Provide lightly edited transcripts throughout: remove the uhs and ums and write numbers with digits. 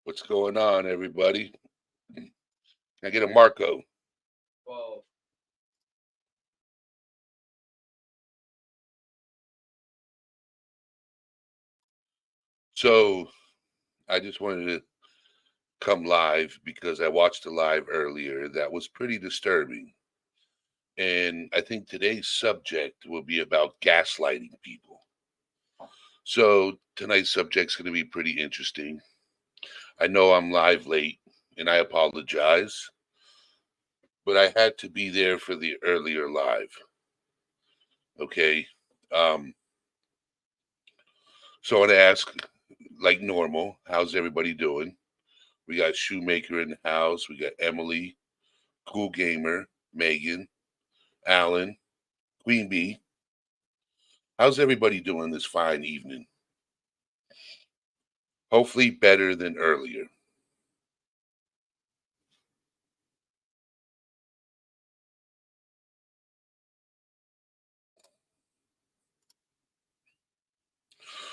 What's going on, everybody? Can I get a Marco? Well, So I just wanted to come live because I watched a live earlier that was pretty disturbing. And I think today's subject will be about gaslighting people. So tonight's subject's going to be pretty interesting. I know I'm live late and I apologize, but I had to be there for the earlier live. Okay. Um, so I want to ask, like normal, how's everybody doing? We got Shoemaker in the house. We got Emily, Cool Gamer, Megan, Alan, Queen Bee. How's everybody doing this fine evening? Hopefully better than earlier.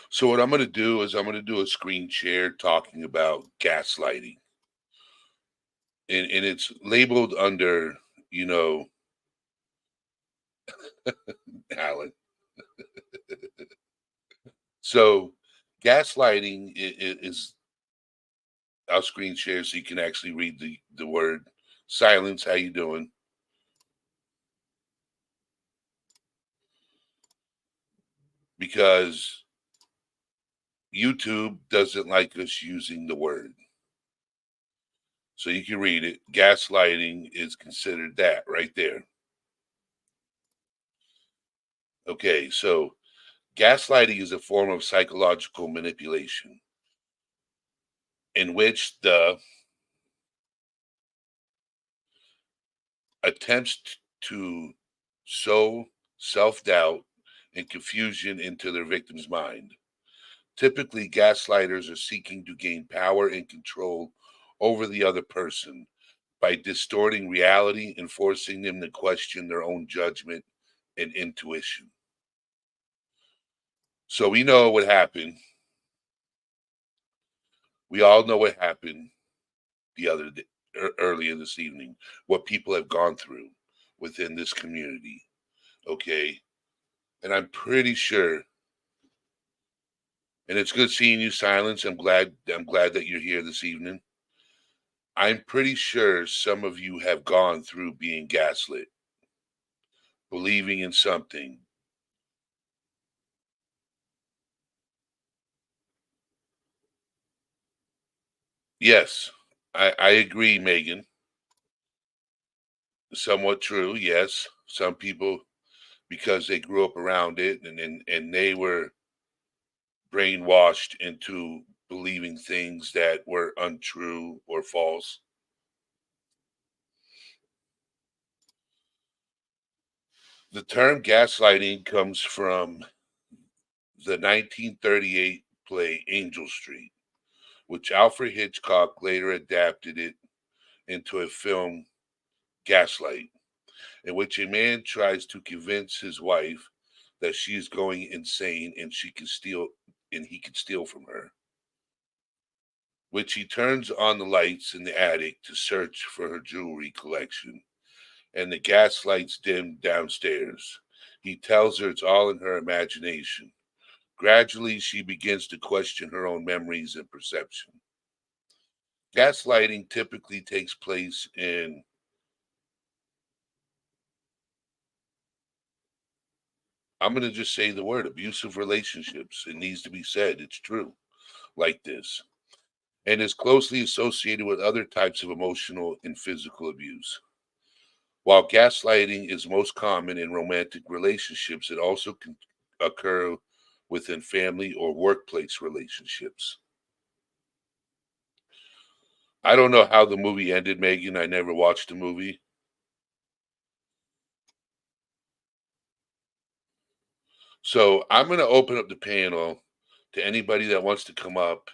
So what I'm going to do is I'm going to do a screen share talking about gaslighting. And it's labeled under, you know, Alan. So gaslighting is, I'll screen share so you can actually read the word. Silence, how you doing? Because YouTube doesn't like us using the word. So you can read it. Gaslighting is considered that right there. Okay, so gaslighting is a form of psychological manipulation in which the attempts to sow self doubt and confusion into their victim's mind. Typically, gaslighters are seeking to gain power and control over the other person by distorting reality and forcing them to question their own judgment and intuition. So we know what happened. We all know what happened the other day, earlier this evening, what people have gone through within this community. Okay. And I'm pretty sure, and it's good seeing you, Silence. I'm glad that you're here this evening. I'm pretty sure some of you have gone through being gaslit, believing in something. Yes, I agree, Megan. Somewhat true, yes. Some people, because they grew up around it and they were brainwashed into believing things that were untrue or false. The term gaslighting comes from the 1938 play Angel Street, which Alfred Hitchcock later adapted it into a film, Gaslight, in which a man tries to convince his wife that she is going insane and she can steal and he can steal from her, which he turns on the lights in the attic to search for her jewelry collection, and the gas lights dim downstairs. He tells her it's all in her imagination. Gradually, she begins to question her own memories and perception. Gaslighting typically takes place in, I'm going to just say the word, abusive relationships. It needs to be said. It's true, like this, and is closely associated with other types of emotional and physical abuse. While gaslighting is most common in romantic relationships, it also can occur within family or workplace relationships. I don't know how the movie ended, Megan. I never watched the movie. So I'm going to open up the panel to anybody that wants to come up.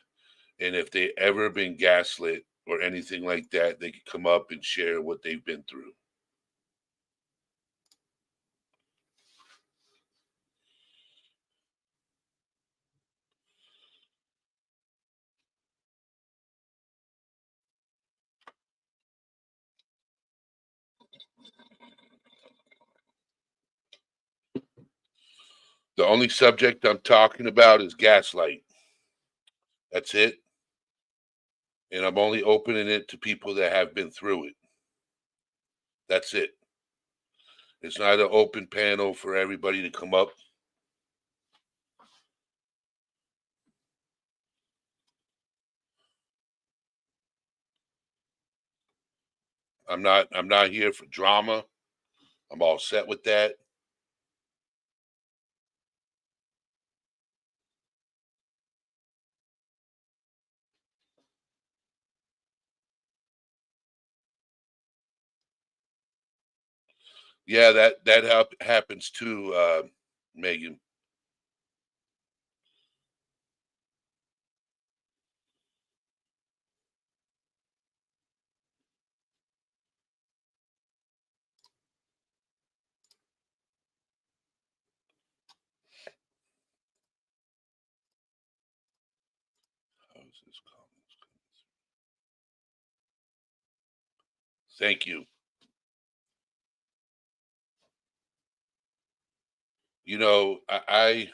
And if they ever been gaslit or anything like that, they could come up and share what they've been through. The only subject I'm talking about is gaslight. That's it. And I'm only opening it to people that have been through it. That's it. It's not an open panel for everybody to come up. I'm not here for drama. I'm all set with that. Yeah, that happens too, Megan. How is this comments Thank you. I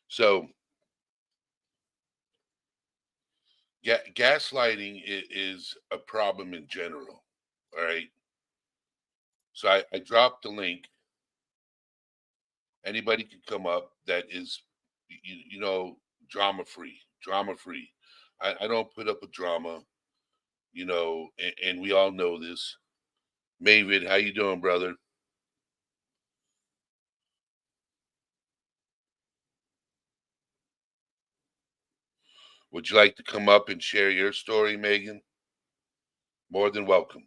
so gaslighting is a problem in general. All right. So I dropped the link. Anybody can come up that is, drama free, drama free. I don't put up a drama, and we all know this. Mavid, how you doing, brother? Would you like to come up and share your story, Megan? More than welcome.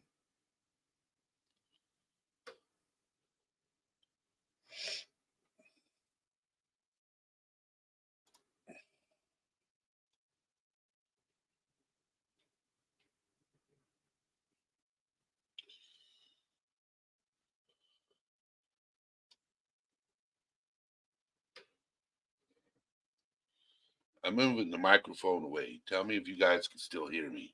I'm moving the microphone away. Tell me if you guys can still hear me.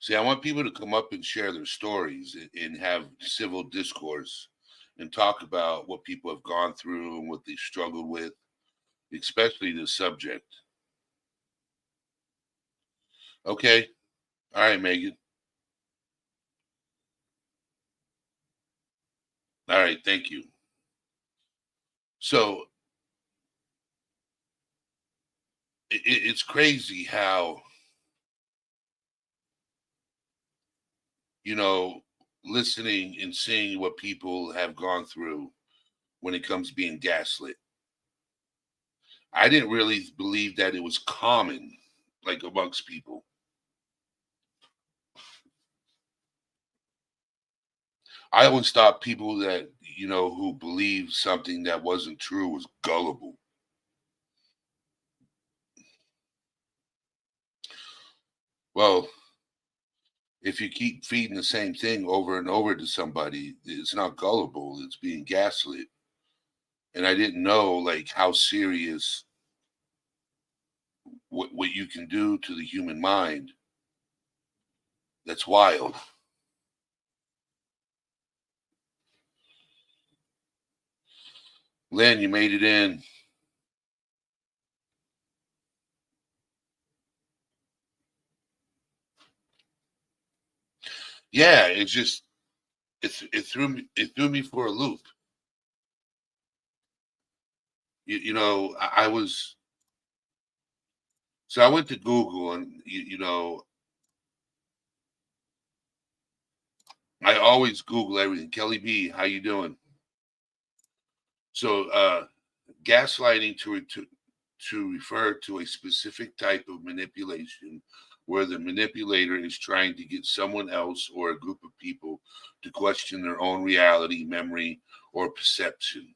See, I want people to come up and share their stories and have civil discourse and talk about what people have gone through and what they struggled with, especially the subject. Okay. All right, Megan. All right. Thank you. So it's crazy how, you know, listening and seeing what people have gone through when it comes to being gaslit. I didn't really believe that it was common, like amongst people. I always thought people that, who believed something that wasn't true was gullible. Well, if you keep feeding the same thing over and over to somebody, it's not gullible, it's being gaslit. And I didn't know like how serious what you can do to the human mind. That's wild. Lynn, you made it in. Yeah, it's just it threw me for a loop. I was so I went to Google and I always Google everything. Kelly B, how you doing? So gaslighting to refer to a specific type of manipulation where the manipulator is trying to get someone else or a group of people to question their own reality, memory, or perception.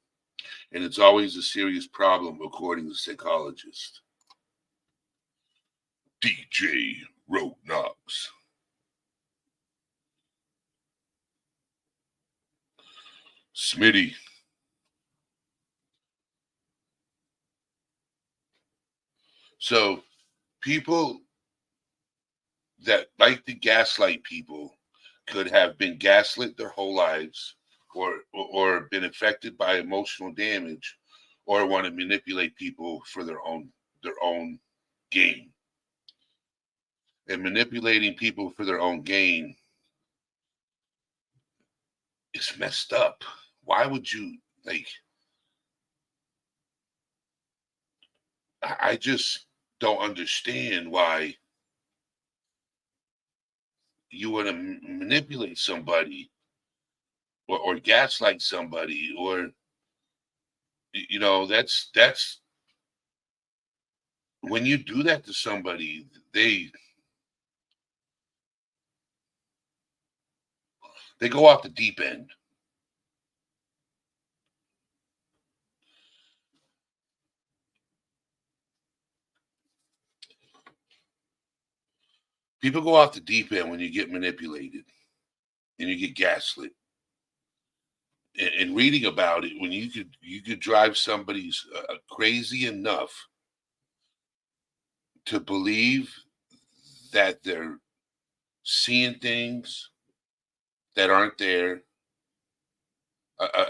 And it's always a serious problem, according to psychologists. DJ Road Knox. Smitty. So people that like to gaslight people could have been gaslit their whole lives, or been affected by emotional damage, or want to manipulate people for their own gain. And manipulating people for their own gain is messed up. Why would you, like, I just don't understand why you want to manipulate somebody, or gaslight somebody, or that's when you do that to somebody, they go off the deep end. People go off the deep end when you get manipulated and you get gaslit. And reading about it, when you could drive somebody's crazy enough to believe that they're seeing things that aren't there.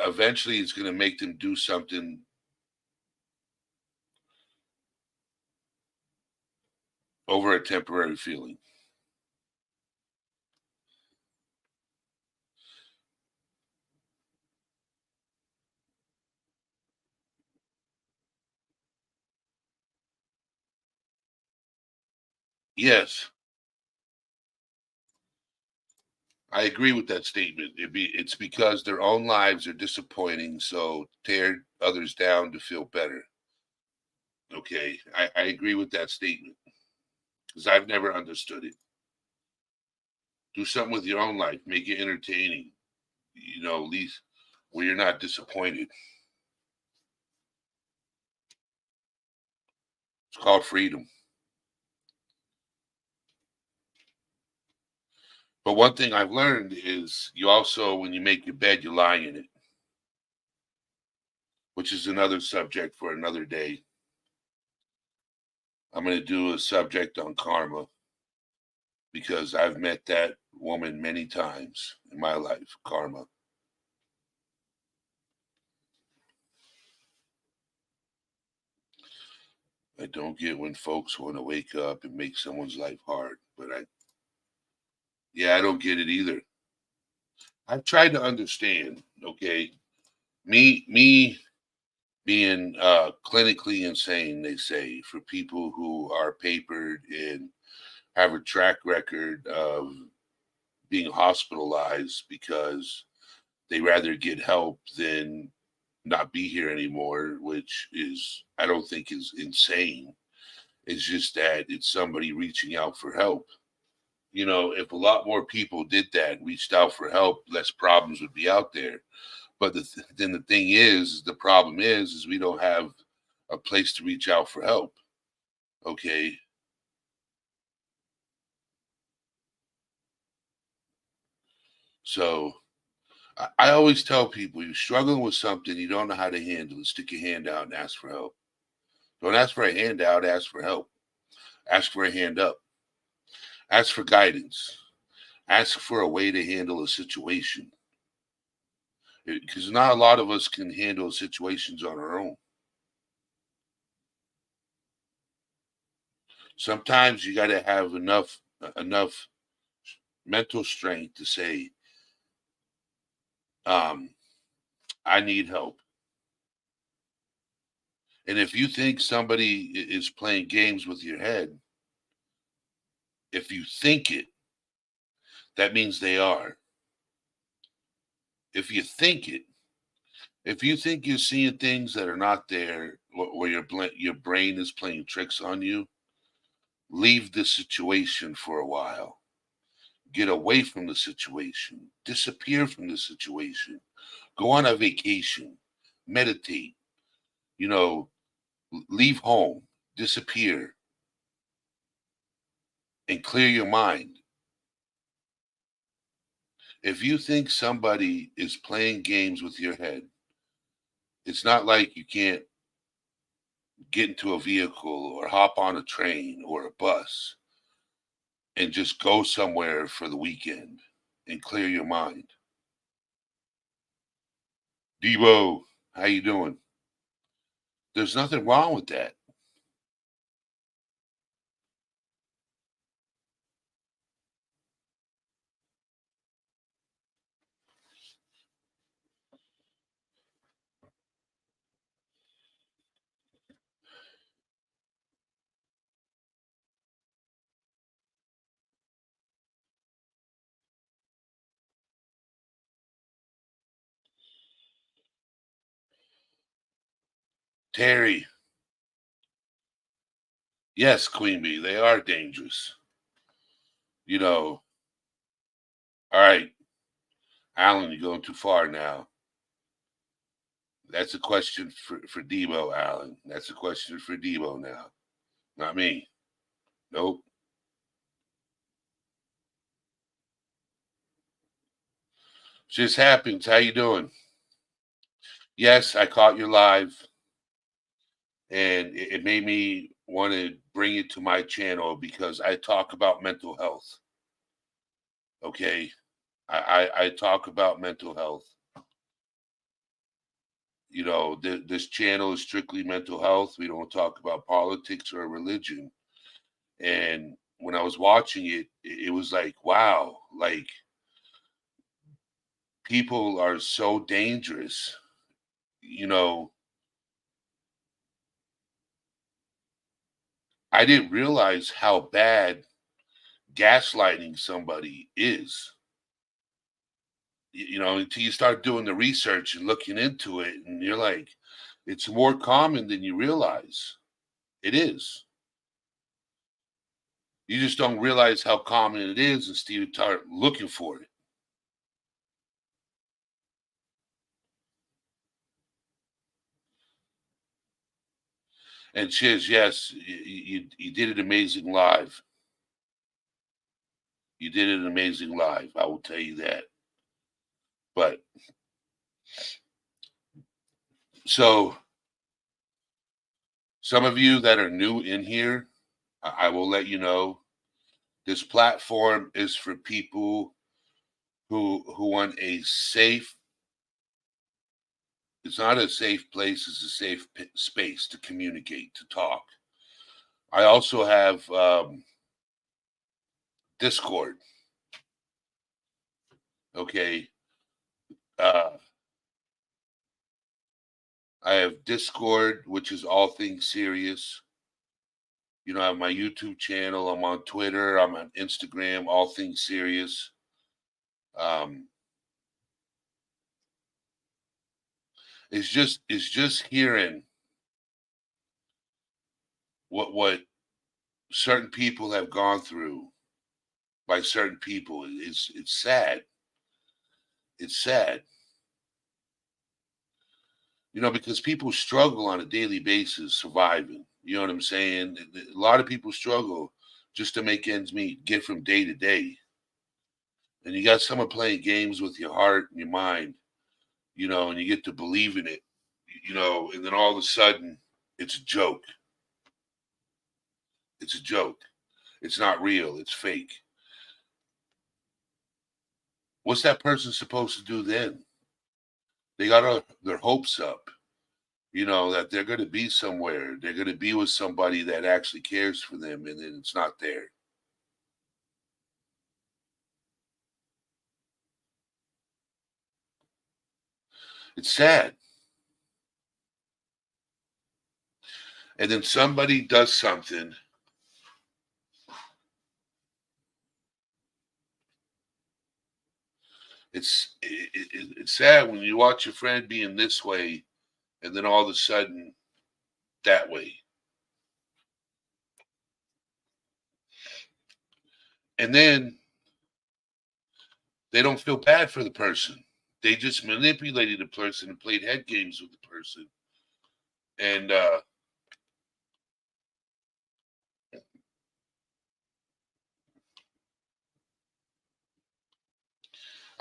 Eventually, it's going to make them do something over a temporary feeling. Yes, I agree with that statement. It's because their own lives are disappointing, so tear others down to feel better. Okay, I agree with that statement because I've never understood it. Do something with your own life, make it entertaining. At least where you're not disappointed. It's called freedom. But one thing I've learned is you also, when you make your bed, you lie in it, which is another subject for another day. I'm going to do a subject on karma because I've met that woman many times in my life. Karma. I don't get when folks want to wake up and make someone's life hard, but yeah, I don't get it either. I've tried to understand. Okay, me being clinically insane, they say, for people who are papered and have a track record of being hospitalized because they rather get help than not be here anymore, which is, I don't think is insane. It's just that it's somebody reaching out for help. If a lot more people did that, reached out for help, less problems would be out there. But then the thing is, the problem is we don't have a place to reach out for help. Okay. So I always tell people, you're struggling with something, you don't know how to handle it, stick your hand out and ask for help. Don't ask for a handout, ask for help. Ask for a hand up. Ask for guidance. Ask for a way to handle a situation. Because not a lot of us can handle situations on our own. Sometimes you got to have enough mental strength to say, um, I need help. And if you think somebody is playing games with your head, if you think it, that means they are. If you think it, if you think you're seeing things that are not there, or your brain is playing tricks on you, leave the situation for a while. Get away from the situation. Disappear from the situation. Go on a vacation. Meditate. You know, leave home. Disappear and clear your mind. If you think somebody is playing games with your head, it's not like you can't get into a vehicle or hop on a train or a bus and just go somewhere for the weekend and clear your mind. Debo, how you doing? There's nothing wrong with that. Terry, yes, Queen Bee, they are dangerous. You know, all right, Alan, you're going too far now. That's a question for Debo, Alan. That's a question for Debo now, not me. Nope. Just happens. How you doing? Yes, I caught you live, and it made me want to bring it to my channel because I talk about mental health. Okay, I talk about mental health. You know, this channel is strictly mental health. We don't talk about politics or religion. And when I was watching it, it was like, wow, like people are so dangerous. You know, I didn't realize how bad gaslighting somebody is. You know, until you start doing the research and looking into it, and you're like, it's more common than you realize. It is. You just don't realize how common it is until you start looking for it. And Chiz, yes, you did it amazing live. You did it amazing live. I will tell you that. But so some of you that are new in here, I will let you know this platform is for people who want a safe. It's not a safe place. It's a safe space to communicate, to talk. I also have Discord. Okay. Uh, I have Discord, which is all things serious. You know, I have my YouTube channel. I'm on Twitter. I'm on Instagram. All things serious. Um, it's just hearing what certain people have gone through by certain people. It's sad. It's sad. You know, because people struggle on a daily basis surviving. You know what I'm saying? A lot of people struggle just to make ends meet, get from day to day. And you got someone playing games with your heart and your mind, you know, and you get to believe in it, you know, and then all of a sudden it's a joke. It's a joke. It's not real. It's fake. What's that person supposed to do then? They got their hopes up, you know, that they're going to be somewhere. They're going to be with somebody that actually cares for them, and then it's not there. It's sad. And then somebody does something. It's sad when you watch your friend being this way, and then all of a sudden that way. And then they don't feel bad for the person. They just manipulated the person and played head games with the person. And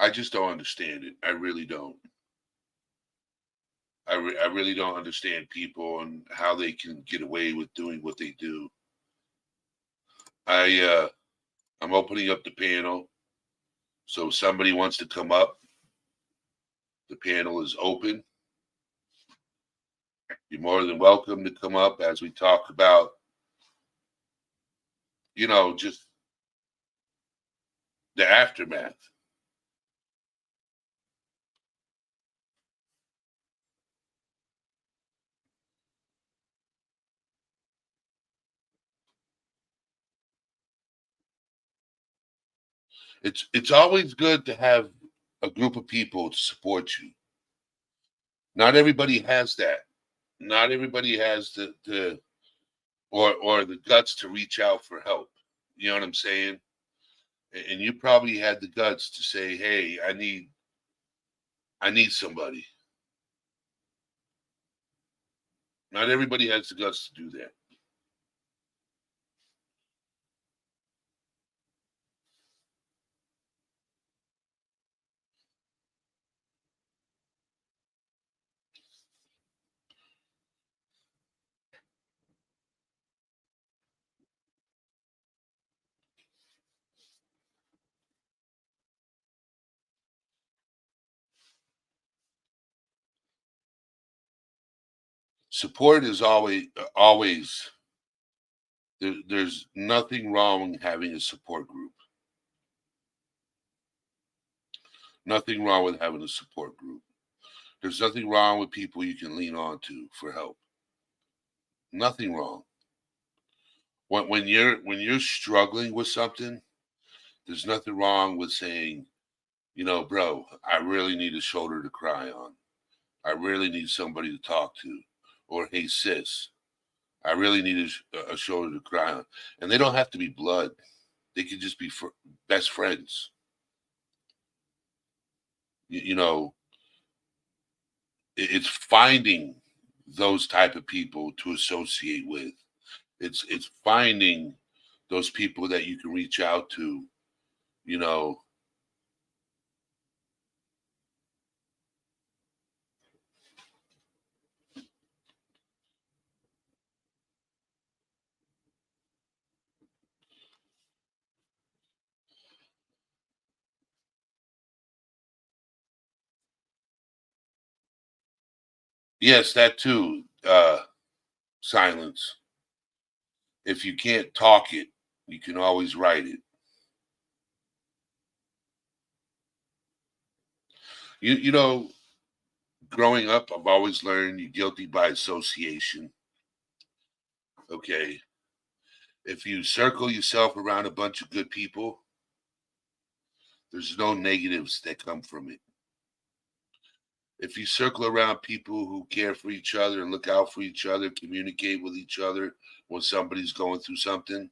I just don't understand it. I really don't. I really don't understand people and how they can get away with doing what they do. I'm opening up the panel. So if somebody wants to come up, the panel is open. You're more than welcome to come up as we talk about, just the aftermath. It's always good to have a group of people to support you. Not everybody has that. Not everybody has or the guts to reach out for help. You know what I'm saying? And you probably had the guts to say, "Hey, I need somebody." Not everybody has the guts to do that. Support is always there's nothing wrong with having a support group. Nothing wrong with having a support group. There's nothing wrong with people you can lean on to for help. Nothing wrong. When you're struggling with something, there's nothing wrong with saying, bro, I really need a shoulder to cry on. I really need somebody to talk to. Or hey sis, I really need a shoulder to cry on. And they don't have to be blood. They could just be best friends. You know, it's finding those type of people to associate with. It's finding those people that you can reach out to. You know, yes, that too. Silence. If you can't talk it, you can always write it. You know, growing up, I've always learned you're guilty by association. Okay. If you circle yourself around a bunch of good people, there's no negatives that come from it. If you circle around people who care for each other and look out for each other, communicate with each other when somebody's going through something,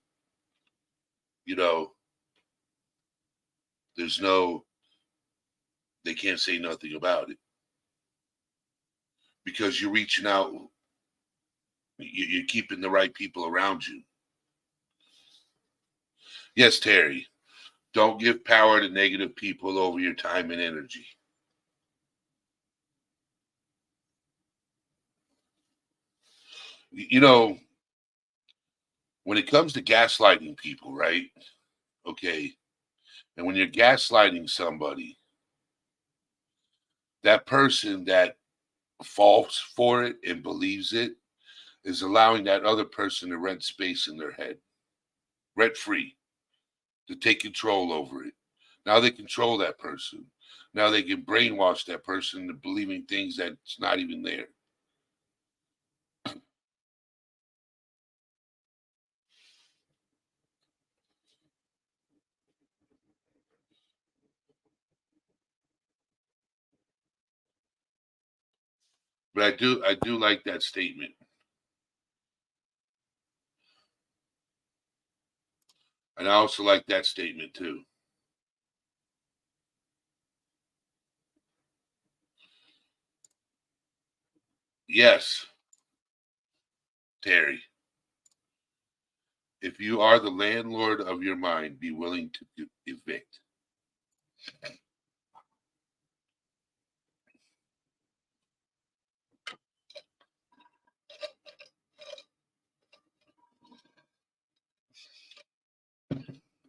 you know, there's no, they can't say nothing about it because you're reaching out, you're keeping the right people around you. Yes, Terry, don't give power to negative people over your time and energy. You know, when it comes to gaslighting people, right? Okay. And when you're gaslighting somebody, that person that falls for it and believes it is allowing that other person to rent space in their head, rent free, to take control over it. Now they control that person. Now they can brainwash that person into believing things that's not even there. But I do like that statement. And I also like that statement too. Yes, Terry, if you are the landlord of your mind, be willing to evict.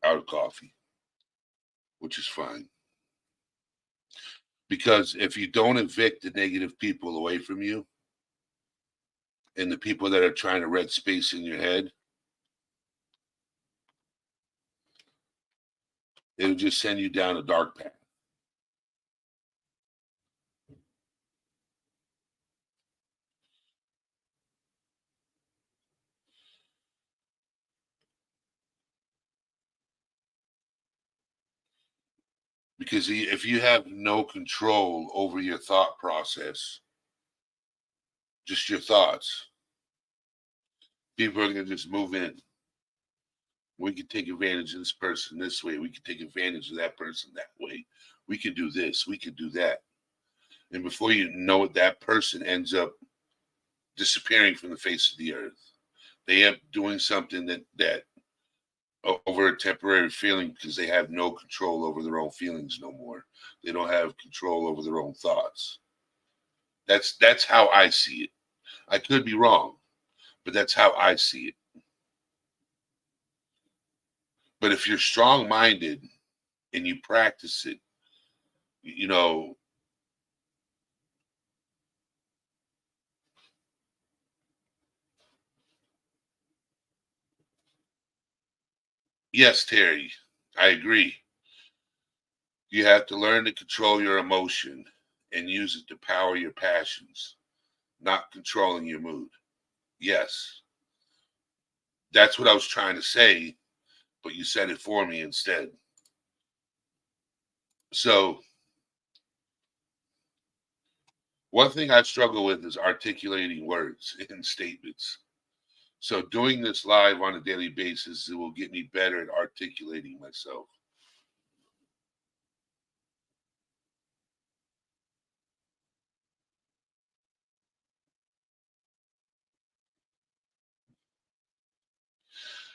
out of coffee, which is fine. Because if you don't evict the negative people away from you and the people that are trying to rent space in your head, it'll just send you down a dark path. Because if you have no control over your thought process, just your thoughts, people are going to just move in. We can take advantage of this person this way. We can take advantage of that person that way. We can do this. We can do that. And before you know it, that person ends up disappearing from the face of the earth. They end up doing something that over a temporary feeling because they have no control over their own feelings no more. They don't have control over their own thoughts. That's how I see it. I could be wrong, but that's how I see it. But if you're strong minded and you practice it, you know, yes, Terry, I agree. You have to learn to control your emotion and use it to power your passions, not controlling your mood. Yes, that's what I was trying to say, but you said it for me instead. So, one thing I struggle with is articulating words in statements. So, doing this live on a daily basis, it will get me better at articulating myself.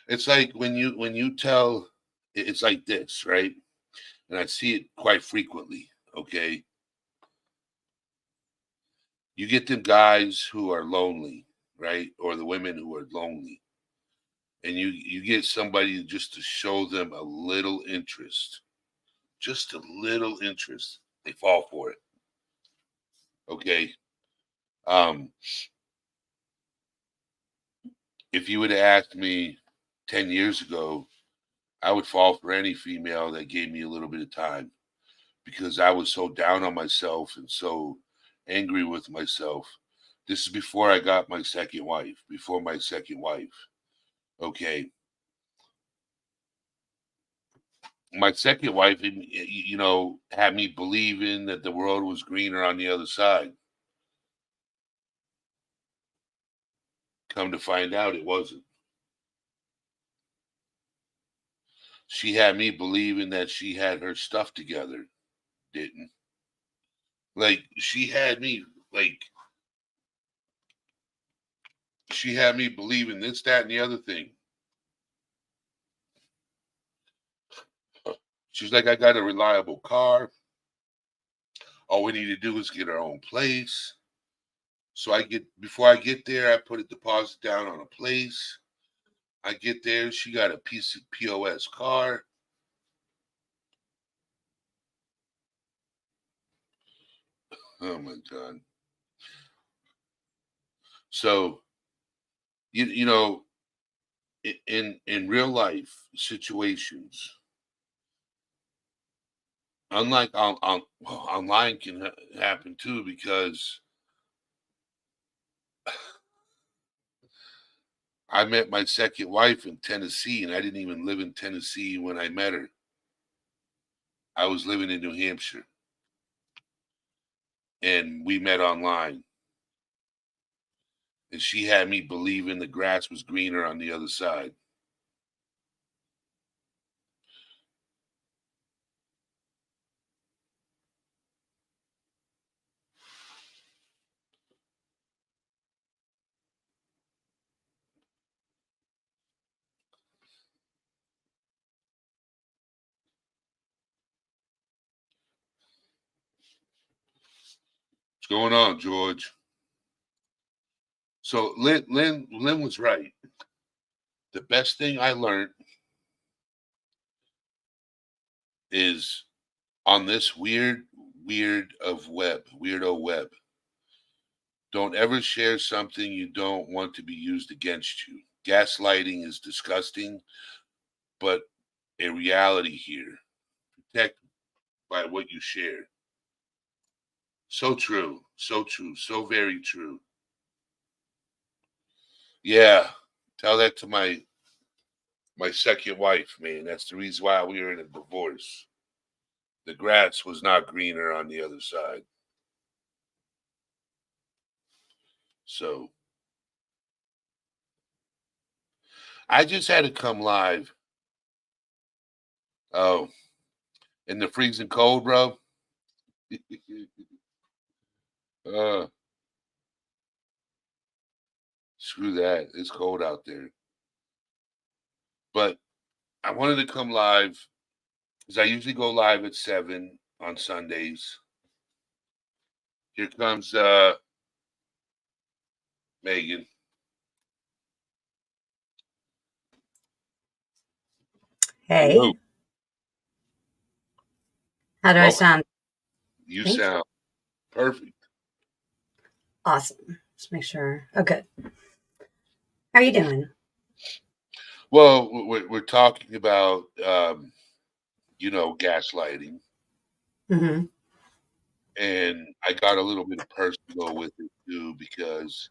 It's like when you tell, it's like this, right? And I see it quite frequently. Okay, you get them guys who are lonely, right, or the women who are lonely, and you get somebody just to show them a little interest, just a little interest, they fall for it. Okay, um, if you would have asked me 10 years ago, I would fall for any female that gave me a little bit of time because I was so down on myself and so angry with myself. This is before I got my second wife, before my second wife. Okay. My second wife, had me believing that the world was greener on the other side. Come to find out, it wasn't. She had me believing that she had her stuff together. Didn't. Like, she had me believing this, that, and the other thing. She's like, I got a reliable car. All we need to do is get our own place. So before I get there, I put a deposit down on a place. I get there, she got a piece of POS car. Oh my God. So you know, in real life situations, unlike well, online can happen too because I met my second wife in Tennessee and I didn't even live in Tennessee when I met her. I was living in New Hampshire and we met online. And she had me believing the grass was greener on the other side. What's going on, George? So Lynn was right. The best thing I learned is on this weirdo web. Don't ever share something you don't want to be used against you. Gaslighting is disgusting, but a reality here. Protect by what you share. So true. So true. So very true. Yeah. Tell that to my second wife, man. That's the reason why we were in a divorce. The grass was not greener on the other side. So I just had to come live. Oh, in the freezing cold, bro. uh, Screw that. It's cold out there. But I wanted to come live because I usually go live at 7 on Sundays. Here comes Megan. Hey, Hello. how do I Welcome. sound? You Thank you. sound perfect. Awesome. Just make sure. Oh, good. How are you doing? Well, we're talking about gaslighting, Hmm. and I got a little bit personal with it too because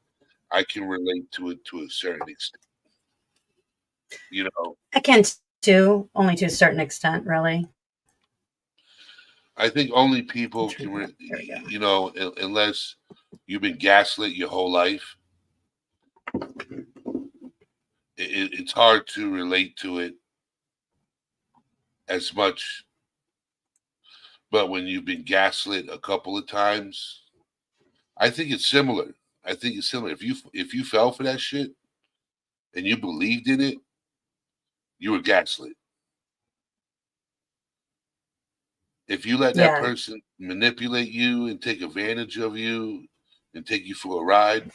I can relate to it to a certain extent. You know, I can too, only to a certain extent, really. I think only I'll people turn can, it up. There we go. unless you've been gaslit your whole life, it's hard to relate to it as much. But when you've been gaslit a couple of times, I think it's similar. I think it's similar. If you fell for that shit and you believed in it, you were gaslit. If you let that Yeah, person manipulate you and take advantage of you and take you for a ride,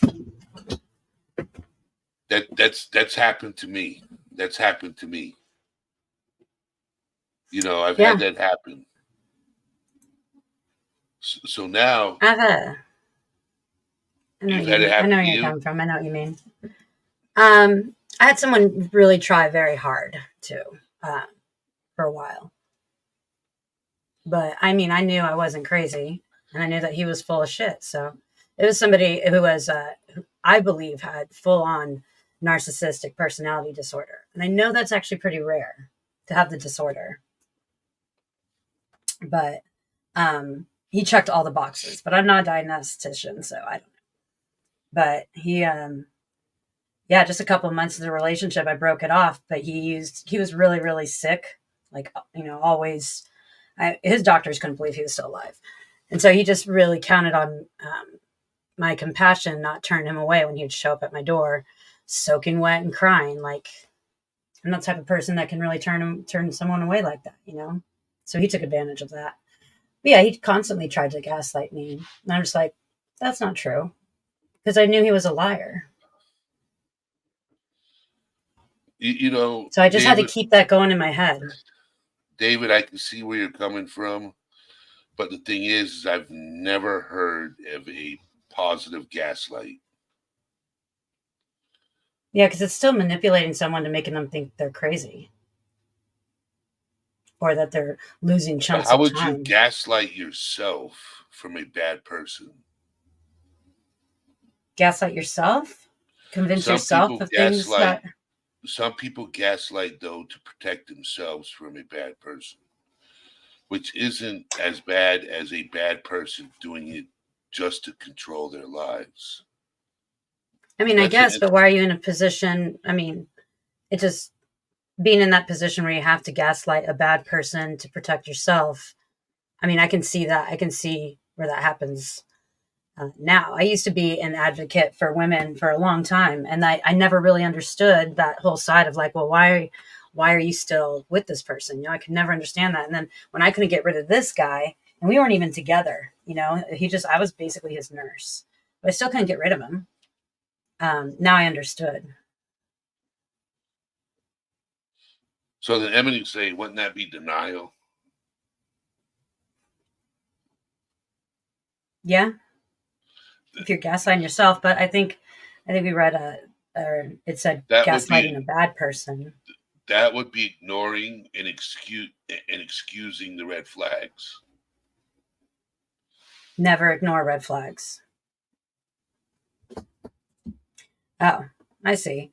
that's happened to me. That's happened to me. I've had yeah. that happen. So now I've I know you've what you had it mean. I happen know to where you're you. coming from. I know what you mean. I had someone really try very hard too, uh, for a while. But I mean, I knew I wasn't crazy, and I knew that he was full of shit. So it was somebody who was, who I believe, had full on narcissistic personality disorder, and I know that's actually pretty rare to have the disorder. But he checked all the boxes. But I'm not a diagnostician, so I don't know. But yeah, just a couple of months of the relationship, I broke it off. But he was really, really sick, like always. His doctors couldn't believe he was still alive, and so he just really counted on my compassion, not turn him away when he'd show up at my door, soaking wet and crying. Like I'm not the type of person that can really turn someone away like that. So he took advantage of that. But yeah, he constantly tried to gaslight me, and I'm just like, that's not true, because I knew he was a liar. So I just had to David. keep that going in my head. David, I can see where you're coming from, but the thing is I've never heard of a positive gaslight. Yeah, because it's still manipulating someone to making them think they're crazy or that they're losing But chunks how of would you time. gaslight yourself from a bad person? Gaslight yourself, convince Some yourself people of things gaslight that. some people gaslight though to protect themselves from a bad person, which isn't as bad as a bad person doing it just to control their lives. I mean, I That's an guess, but why are you in a position? I mean, it just being in that position where you have to gaslight a bad person to protect yourself. I mean, I can see that. I can see where that happens now. I used to be an advocate for women for a long time, and I never really understood that whole side of like, well, why are you still with this person? I could never understand that. And then when I couldn't get rid of this guy, and we weren't even together, I was basically his nurse, but I still couldn't get rid of him. Now I understood. So then Emily say, wouldn't that be denial? Yeah, if you're gaslighting yourself, but I think we read or it said That would gaslighting a be bad person. ignoring and excusing the red flags. Never ignore red flags. Oh, I see.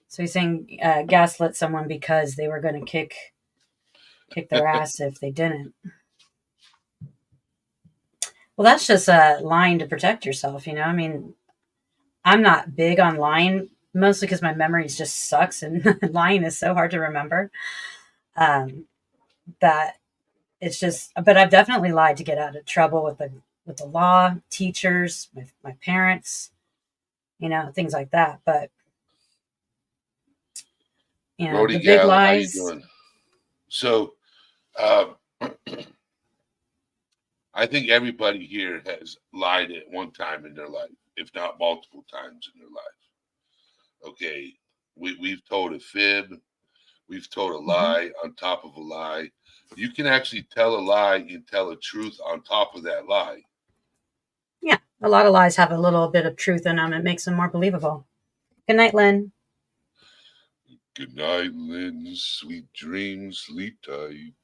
So he's saying gaslit someone because they were going to kick their ass if they didn't. Well, that's just lying to protect yourself. I mean, I'm not big on lying, mostly because my memory just sucks, and lying is so hard to remember. Um, that it's just, but I've definitely lied to get out of trouble with the law, teachers, my parents, things like that. But Brody the big Gal, how you lies. doing? So, um, I think everybody here has lied at one time in their life, if not multiple times in their life. Okay, we've told a fib, we've told a Mhm. lie on top of a lie. You can actually tell a lie and tell a truth on top of that lie. Yeah, a lot of lies have a little bit of truth in them. It makes them more believable. Good night, Lynn. Good night, Lynn. Sweet dreams. Sleep tight.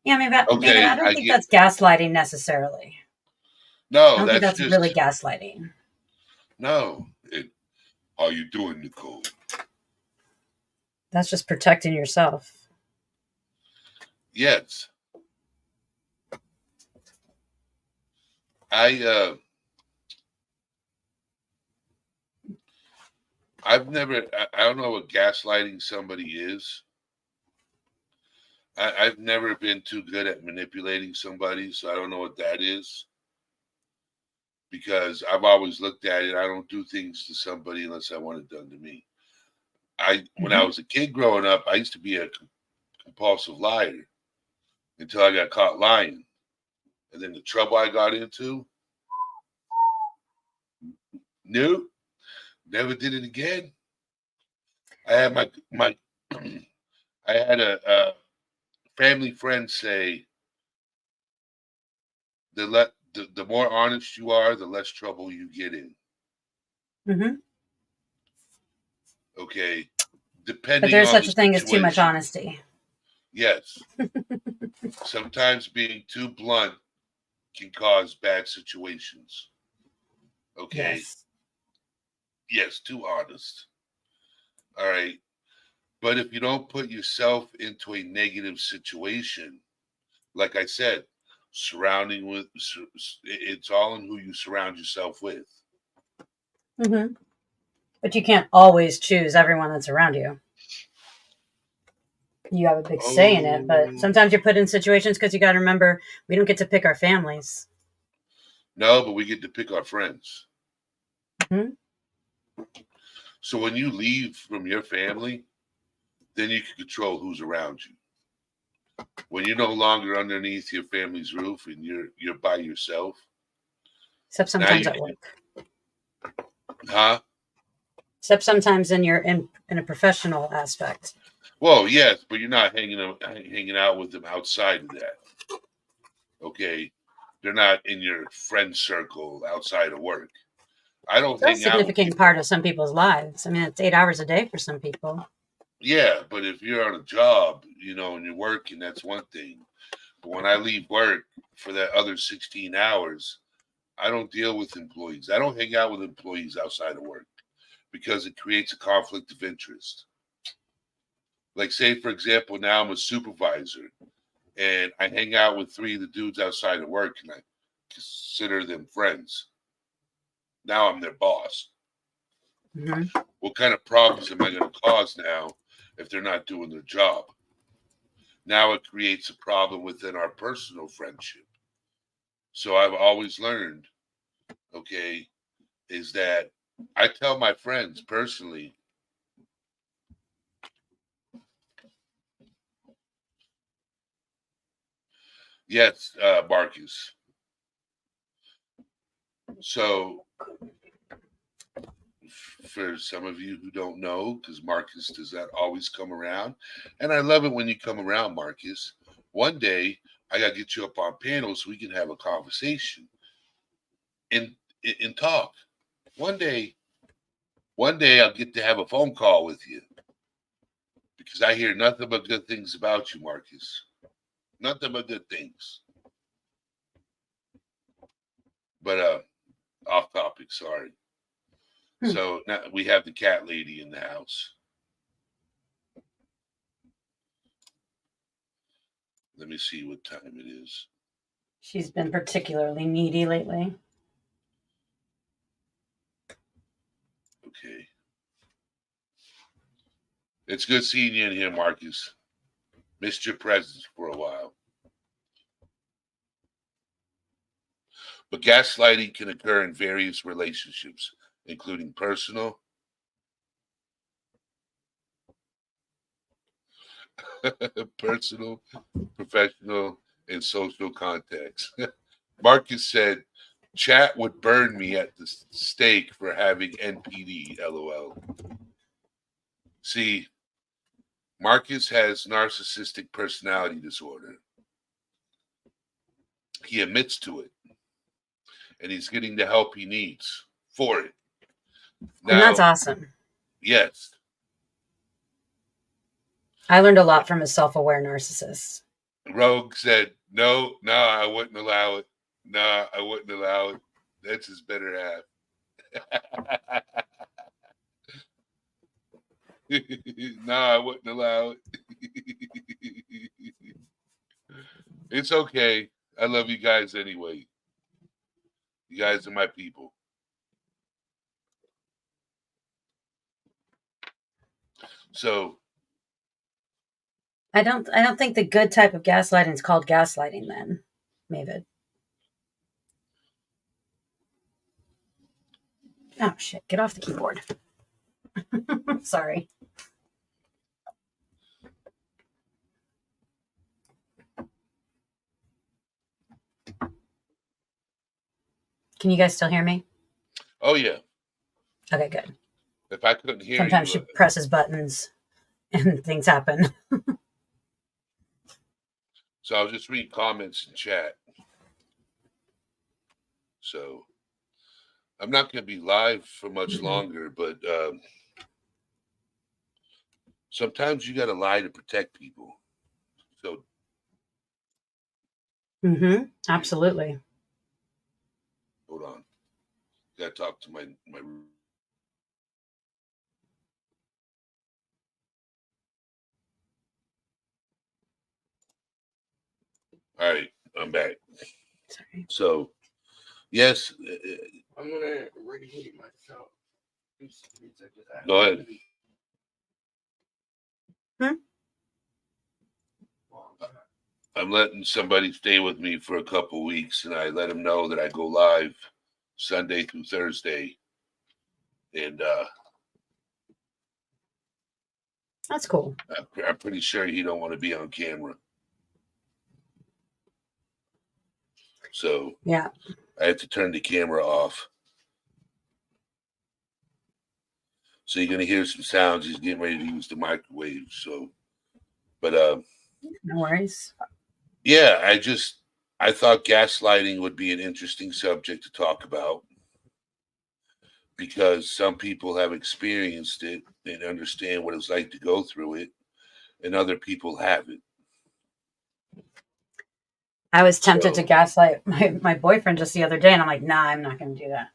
Yeah, maybe Okay, I don't I think get. that's gaslighting necessarily. I No, don't think that's that's really just gaslighting. no. How you doing, Nicole? That's just protecting yourself. Yes, I. I've never. I don't know what gaslighting somebody is. I've never been too good at manipulating somebody, so I don't know what that is. Because I've always looked at it. I don't do things to somebody unless I want it done to me. When I Hmm. was a kid growing up, I used to be a compulsive liar until I got caught lying. And then the trouble I got into, nope, never did it again. I had my I had a family friend say the more honest you are, the less trouble you get in. Hmm. Okay, But depending there's on such the a thing as too much situation. honesty. Yes, sometimes being too blunt can cause bad situations. Okay, Yes. yes, too honest. All right, but if you don't put yourself into a negative situation, like I said, surrounding with it's all in who you surround yourself with. Hmm. But you can't always choose everyone that's around you. You have a big say in it, but Oh sometimes you're put in situations because you got to remember we don't get to pick our families. no, but we get to pick our friends. Hmm. So when you leave from your family, then you can control who's around you. When you're no longer underneath your family's roof and you're by yourself, Except now sometimes you at can, work. huh? Except sometimes in a professional aspect. Well, yes, but you're not hanging out with them outside of that. Okay, they're not in your friend circle outside of work. I don't Still a hang out with significant part people. of some people's lives. I mean, it's 8 hours a day for some people. Yeah, but if you're on a job, and you're working, that's one thing. But when I leave work for that other 16 hours, I don't deal with employees. I don't hang out with employees outside of work because it creates a conflict of interest. Like, say, for example, now I'm a supervisor and I hang out with three of the dudes outside of work and I consider them friends. Now I'm their boss. Hmm. What kind of problems am I going to cause now if they're not doing their job? Now it creates a problem within our personal friendship. So I've always learned, okay, is that I tell my friends personally, yes, Marcus. So for some of you who don't know, because Marcus does not always come around. And I love it when you come around, Marcus. One day, I got to get you up on panel so we can have a conversation and, and talk. One day, one day I'll get to have a phone call with you because I hear nothing but good things about you, Marcus. Nothing but good things. But off topic, sorry. So now we have the cat lady in the house. Let me see what time it is. She's been particularly needy lately. Okay. It's good seeing you in here, Marcus. Missed your presence for a while. But gaslighting can occur in various relationships, including personal, professional, and social contexts. Marcus said, "Chat would burn me at the stake for having NPD." LOL. See, Marcus has narcissistic personality disorder. He admits to it, and he's getting the help he needs for it. Now, and that's awesome. Yes. I learned a lot from a self-aware narcissist. Rogue said, no, I wouldn't allow it. No, I wouldn't allow it. That's his better half. No, I wouldn't allow it. It's okay. I love you guys anyway. You guys are my people. So I don't think the good type of gaslighting is called gaslighting then, Mavid. Oh shit, get off the keyboard. Sorry. Can you guys still hear me? Oh yeah. Okay, good. If I couldn't hear Sometimes you, she presses buttons and things happen. so I'll just read comments in chat. So I'm not going to be live for much longer, but sometimes you got to lie to protect people. So, Absolutely. hold on. Got to talk to my. All right, I'm back. Sorry. So, yes, I'm gonna reheat myself. Go ahead. I'm letting somebody stay with me for a couple weeks, and I let them know that I go live Sunday through Thursday, and That's cool. I'm pretty sure he don't want to be on camera. So yeah, I have to turn the camera off. So you're gonna hear some sounds. He's getting ready to use the microwave. So, but no worries. Yeah, I thought gaslighting would be an interesting subject to talk about because some people have experienced it and understand what it's like to go through it, and other people haven't. I was tempted to gaslight my boyfriend just the other day, and I'm like, nah, I'm not going to do that.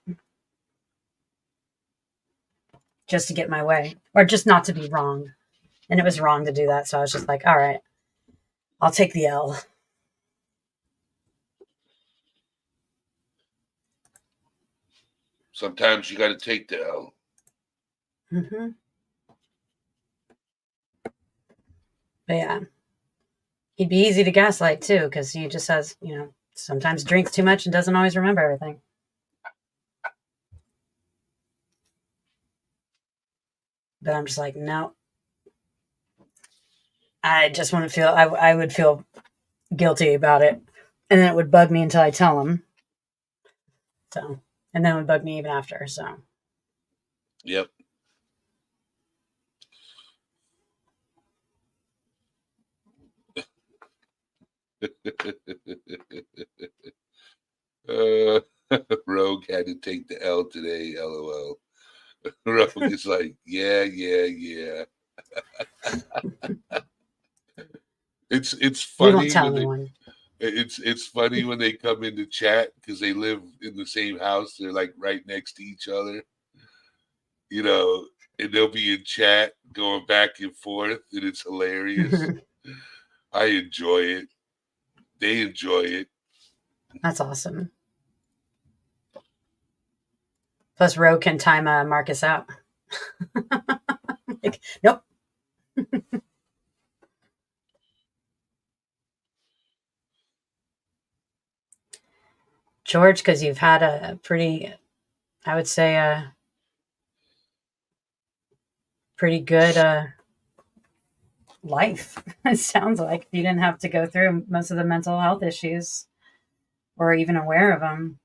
Just to get my way, or just not to be wrong. And it was wrong to do that, so I was just like, all right, I'll take the L. Sometimes you got to take the L. But yeah, he'd be easy to gaslight too, because he just has, sometimes drinks too much and doesn't always remember everything. But I'm just like, no. I just want to feel, I would feel guilty about it. And then it would bug me until I tell him. So, and then it would bug me even after. So, Yep. uh, Rogue had to take the L today. LOL. Rogue is like, yeah. It's We won't funny tell when they anyone. it's funny when they come into chat because they live in the same house. They're like right next to each other, you know, and they'll be in chat going back and forth, and it's hilarious. I enjoy it. They enjoy it. That's awesome. Plus, Roe can time Marcus out. Like, nope. George, because you've had a pretty, I would say, a pretty good life. It sounds like you didn't have to go through most of the mental health issues or even aware of them.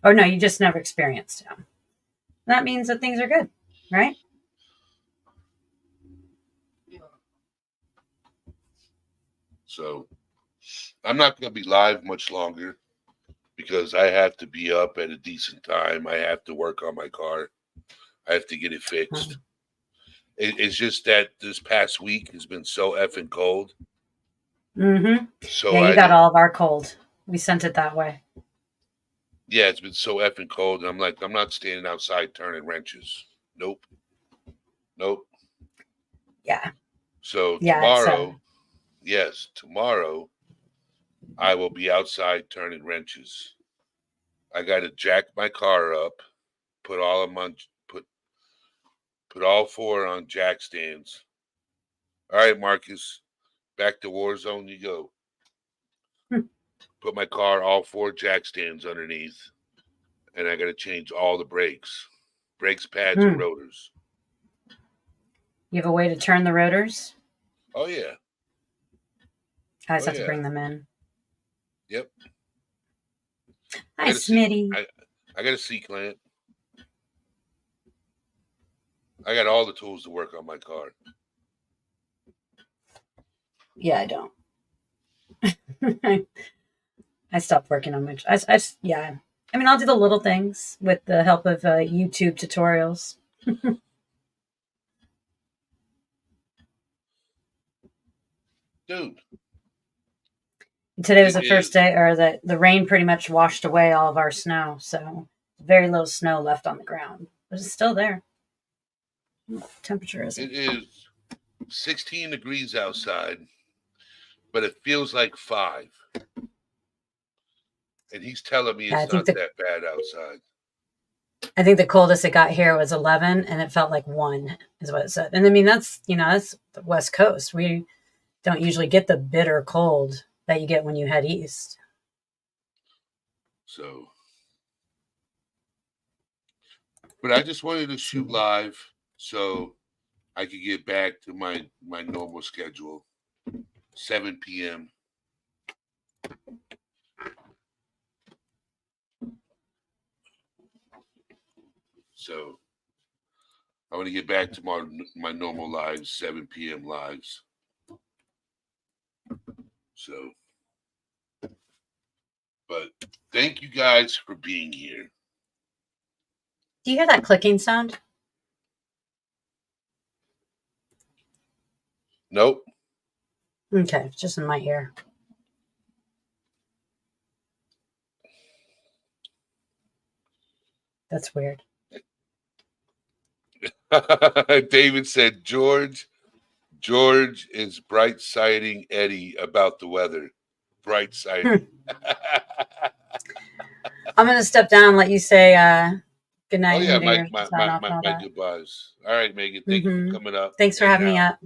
Oh, no, you just never experienced them. That means that things are good, right? So I'm not going to be live much longer because I have to be up at a decent time. I have to work on my car. I have to get it fixed. It's just that this past week has been so effing cold. Mm-hmm. So Yeah, you I got didn't. all of our cold. We sent it that way. Yeah, it's been so effing cold, and I'm like, I'm not standing outside turning wrenches. Nope. Yeah. So Yeah, it's tomorrow, I will be outside turning wrenches. I got to jack my car up, put all of my put all four on jack stands. All right, Marcus, back to Warzone you go. Put my car all four jack stands underneath, and I got to change all the brakes, pads, and rotors. You have a way to turn the rotors? Oh yeah. I just Oh have to yeah. bring them in. Yep. Hi, Smitty. I got a C clamp. I got all the tools to work on my car. Yeah, I don't. I stopped working on my. Yeah. I mean, I'll do the little things with the help of YouTube tutorials. Dude. Today was the first day, or the rain pretty much washed away all of our snow, so very little snow left on the ground, but it's still there. Temperature is. It is 16 degrees outside, but it feels like 5. And he's telling me Yeah, it's not that bad outside. I think the coldest it got here was 11, and it felt like 1, is what it said. And I mean, that's the West Coast. We don't usually get the bitter cold that you get when you head east. So, but I just wanted to shoot live so I could get back to my normal schedule, 7 p.m. So I want to get back to my normal lives, 7 p.m. lives. So, but thank you guys for being here. Do you hear that clicking sound? Nope. Okay, it's just in my ear. That's weird. David said, George is bright siding Eddie about the weather. Bright siding. I'm going to step down and let you say good night. Oh yeah, my goodbyes. All right, Megan. Thank you for coming up. Thanks for having me up.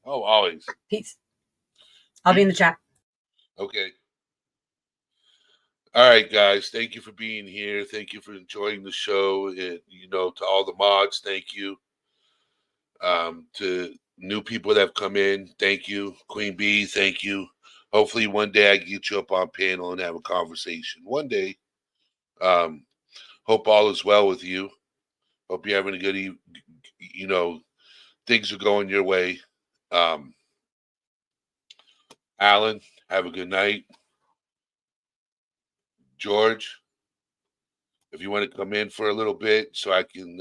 Oh, always. Peace. I'll be in the chat. Okay. All right, guys. Thank you for being here. Thank you for enjoying the show. And, to all the mods, thank you. To new people that have come in, thank you. Queen Bee, thank you. Hopefully one day I can get you up on panel and have a conversation. One day. Hope all is well with you. Hope you're having a good things are going your way. Alan, Have a good night. George, if you want to come in for a little bit so I can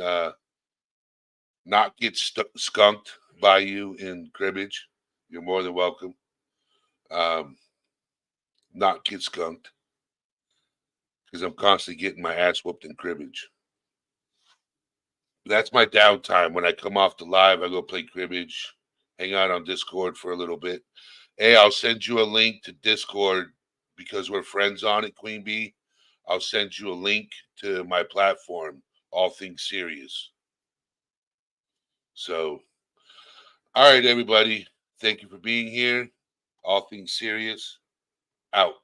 not get skunked by you in cribbage, you're more than welcome. Not get skunked because I'm constantly getting my ass whooped in cribbage. That's my downtime. When I come off the live, I go play cribbage, hang out on Discord for a little bit. Hey, I'll send you a link to Discord because we're friends on it, Queen Bee. I'll send you a link to my platform, All Things Serious. So, all right, everybody. Thank you for being here. All Things Serious. Out.